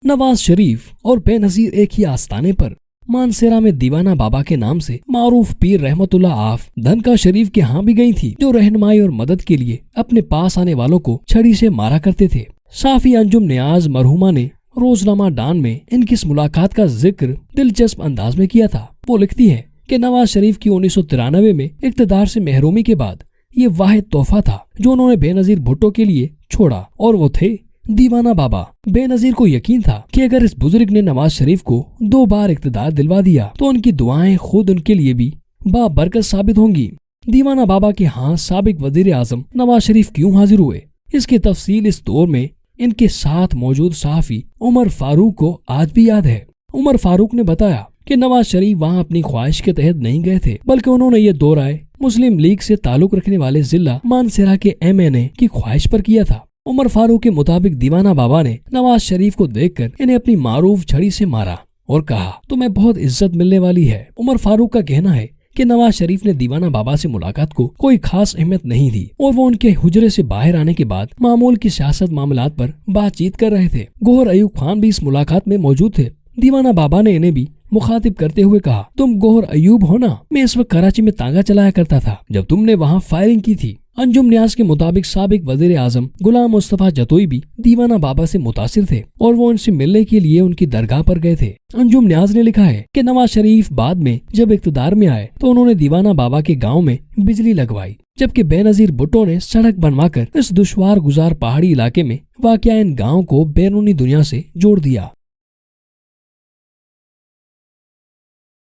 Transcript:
नवाज शरीफ और बेनजीर एक ही आस्थाने पर मानसेरा में दीवाना बाबा के नाम से मारूफ पीर रहमतुल्लाह आफ धनका शरीफ के यहाँ भी गई थी, जो रहनुमाई और मदद के लिए अपने पास आने वालों को छड़ी से मारा करते थे। साफी अंजुम नियाज मरहुमा ने रोजनामा डान में इनकी इस मुलाकात का जिक्र दिलचस्प अंदाज में किया था। वो लिखती है कि नवाज शरीफ की 1993 में इक़्तिदार से महरूमी के बाद ये वाहिद तोहफा था जो उन्होंने बेनजीर भुट्टो के लिए छोड़ा, और वो थे दीवाना बाबा। बेनजीर को यकीन था कि अगर इस बुजुर्ग ने नवाज शरीफ को 2 बार इक़्तिदार दिलवा दिया तो उनकी दुआएं खुद उनके लिए भी बाबरकत साबित होंगी। दीवाना बाबा के यहाँ साबिक वजीर आजम नवाज शरीफ क्यों हाजिर हुए, इसकी तफसील इस दौर में इनके साथ मौजूद सहाफी उमर फारूक को आज भी याद है। उमर फारूक ने बताया कि नवाज शरीफ वहाँ अपनी ख्वाहिश के तहत नहीं गए थे, बल्कि उन्होंने ये दोहराए मुस्लिम लीग से ताल्लुक रखने वाले जिला मानसेरा के MNA की ख्वाहिश पर किया था। उमर फारूक के मुताबिक दीवाना बाबा ने नवाज शरीफ को देखकर इन्हें अपनी मारूफ छड़ी से मारा और कहा, तुम्हें बहुत इज्जत मिलने वाली है। उमर फारूक का कहना है कि नवाज शरीफ ने दीवाना बाबा से मुलाकात को कोई खास अहमियत नहीं दी और वो उनके हुजरे से बाहर आने के बाद मामूल की सियासत मामलात पर बातचीत कर रहे थे। गौहर अयूब खान भी इस मुलाकात में मौजूद थे। दीवाना बाबा ने इन्हें भी मुखातिब करते हुए कहा, तुम गौहर अयूब हो ना? मैं इस वक्त कराची में तांगा चलाया करता था जब तुमने वहाँ फायरिंग की थी। अंजुम न्याज के मुताबिक साबिक वजीर आजम गुलाम मुस्तफा जतोई भी दीवाना बाबा से मुतासिर थे और वो उनसे मिलने के लिए उनकी दरगाह पर गए थे। अंजुम न्याज ने लिखा है कि नवाज शरीफ बाद में जब इक़्तिदार में आए तो उन्होंने दीवाना बाबा के गांव में बिजली लगवाई, जबकि बेनजीर भुट्टो ने सड़क बनवाकर इस दुश्वार गुजार पहाड़ी इलाके में वाक़या इन गाँव को बैरूनी दुनिया से जोड़ दिया।